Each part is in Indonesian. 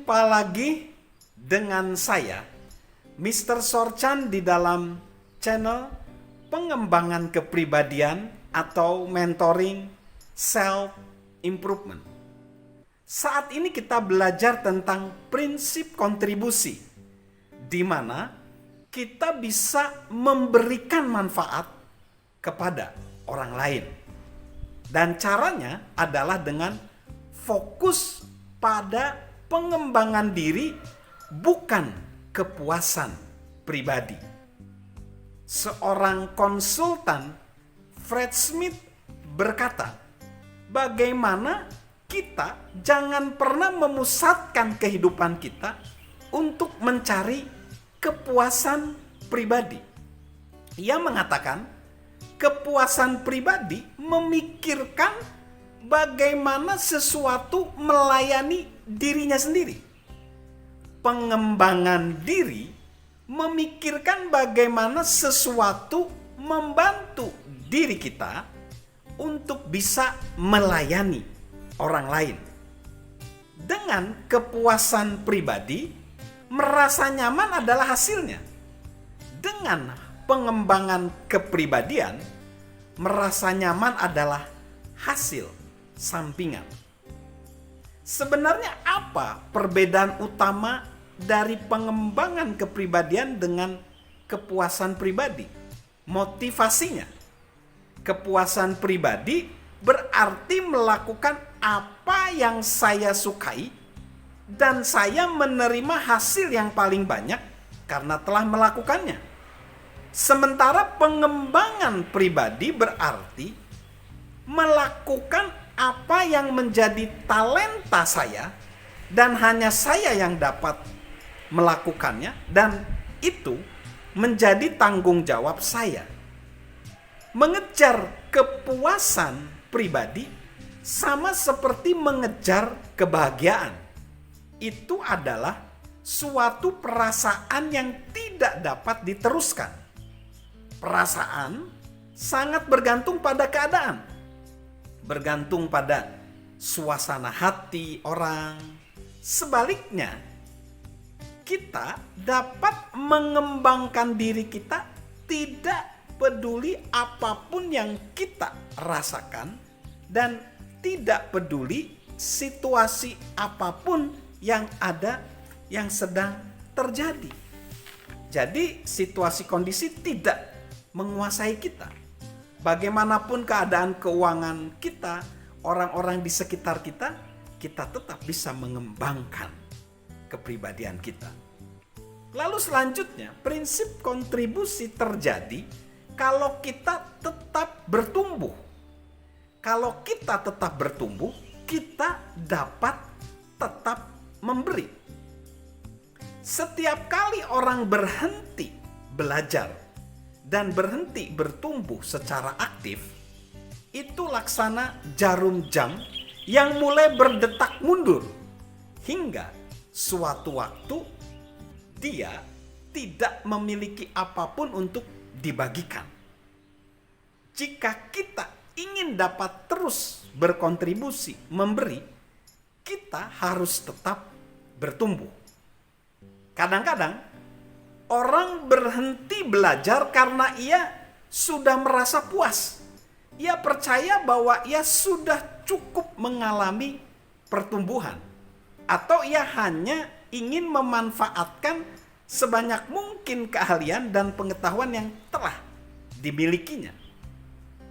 Jumpa lagi dengan saya, Mr. Sorchan, di dalam channel pengembangan kepribadian atau mentoring self improvement. Saat ini kita belajar tentang prinsip kontribusi, di mana kita bisa memberikan manfaat kepada orang lain. Dan caranya adalah dengan fokus pada pengembangan diri, bukan kepuasan pribadi. Seorang konsultan, Fred Smith, berkata, bagaimana kita jangan pernah memusatkan kehidupan kita untuk mencari kepuasan pribadi. Ia mengatakan, kepuasan pribadi memikirkan bagaimana sesuatu melayani dirinya sendiri. Pengembangan diri memikirkan bagaimana sesuatu membantu diri kita untuk bisa melayani orang lain. Dengan kepuasan pribadi, merasa nyaman adalah hasilnya. Dengan pengembangan kepribadian, merasa nyaman adalah hasil sampingan. Sebenarnya apa perbedaan utama dari pengembangan kepribadian dengan kepuasan pribadi? Motivasinya. Kepuasan pribadi berarti melakukan apa yang saya sukai dan saya menerima hasil yang paling banyak karena telah melakukannya. Sementara pengembangan pribadi berarti melakukan apa yang menjadi talenta saya dan hanya saya yang dapat melakukannya, dan itu menjadi tanggung jawab saya. Mengejar kepuasan pribadi sama seperti mengejar kebahagiaan. Itu adalah suatu perasaan yang tidak dapat diteruskan. Perasaan sangat bergantung pada keadaan, bergantung pada suasana hati orang. Sebaliknya, kita dapat mengembangkan diri kita tidak peduli apapun yang kita rasakan dan tidak peduli situasi apapun yang ada yang sedang terjadi. Jadi situasi kondisi tidak menguasai kita. Bagaimanapun keadaan keuangan kita, orang-orang di sekitar kita, kita tetap bisa mengembangkan kepribadian kita. Lalu selanjutnya, prinsip kontribusi terjadi kalau kita tetap bertumbuh. Kalau kita tetap bertumbuh, kita dapat tetap memberi. Setiap kali orang berhenti belajar dan berhenti bertumbuh secara aktif, itu laksana jarum jam yang mulai berdetak mundur hingga suatu waktu dia tidak memiliki apapun untuk dibagikan. Jika kita ingin dapat terus berkontribusi, memberi, kita harus tetap bertumbuh. Kadang-kadang orang berhenti belajar karena ia sudah merasa puas. Ia percaya bahwa ia sudah cukup mengalami pertumbuhan. Atau ia hanya ingin memanfaatkan sebanyak mungkin keahlian dan pengetahuan yang telah dimilikinya.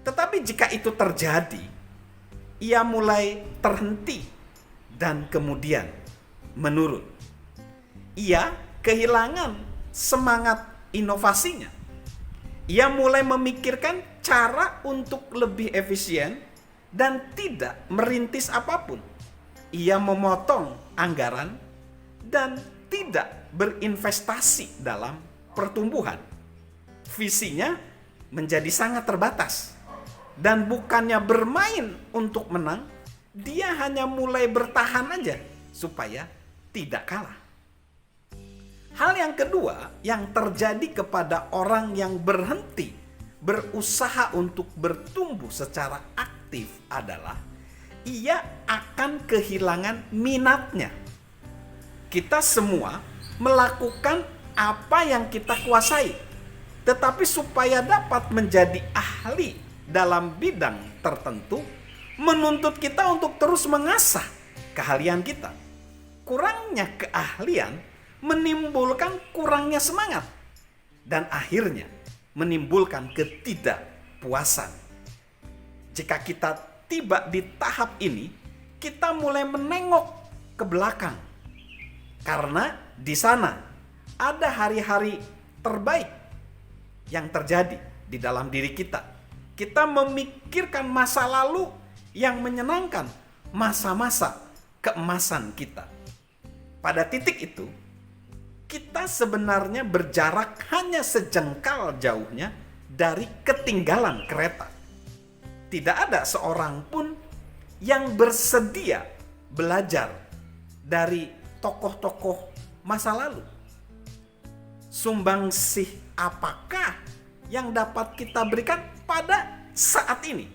Tetapi jika itu terjadi, ia mulai terhenti dan kemudian menurun. Ia kehilangan semangat inovasinya. Ia mulai memikirkan cara untuk lebih efisien dan tidak merintis apapun. Ia memotong anggaran dan tidak berinvestasi dalam pertumbuhan. Visinya menjadi sangat terbatas. Dan bukannya bermain untuk menang, dia hanya mulai bertahan aja supaya tidak kalah. Hal yang kedua yang terjadi kepada orang yang berhenti berusaha untuk bertumbuh secara aktif adalah ia akan kehilangan minatnya. Kita semua melakukan apa yang kita kuasai. Tetapi supaya dapat menjadi ahli dalam bidang tertentu, menuntut kita untuk terus mengasah keahlian kita. Kurangnya keahlian menimbulkan kurangnya semangat dan akhirnya menimbulkan ketidakpuasan. Jika kita tiba di tahap ini, kita mulai menengok ke belakang karena di sana ada hari-hari terbaik yang terjadi di dalam diri kita. Kita memikirkan masa lalu yang menyenangkan, masa-masa keemasan kita. Pada titik itu, kita sebenarnya berjarak hanya sejengkal jauhnya dari ketinggalan kereta. Tidak ada seorang pun yang bersedia belajar dari tokoh-tokoh masa lalu. Sumbangsih apakah yang dapat kita berikan pada saat ini?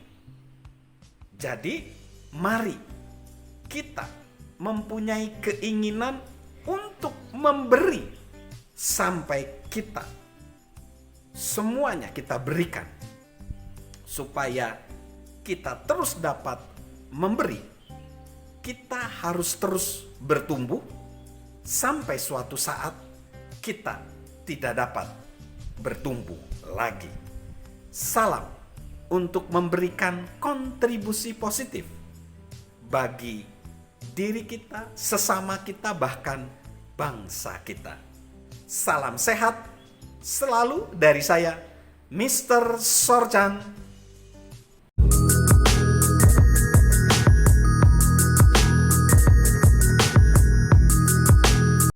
Jadi, mari kita mempunyai keinginan untuk memberi sampai kita semuanya kita berikan, supaya kita terus dapat memberi. Kita harus terus bertumbuh sampai suatu saat kita tidak dapat bertumbuh lagi. Salam untuk memberikan kontribusi positif bagi diri kita, sesama kita, bahkan bangsa kita. Salam sehat selalu dari saya, Mr. Sorjan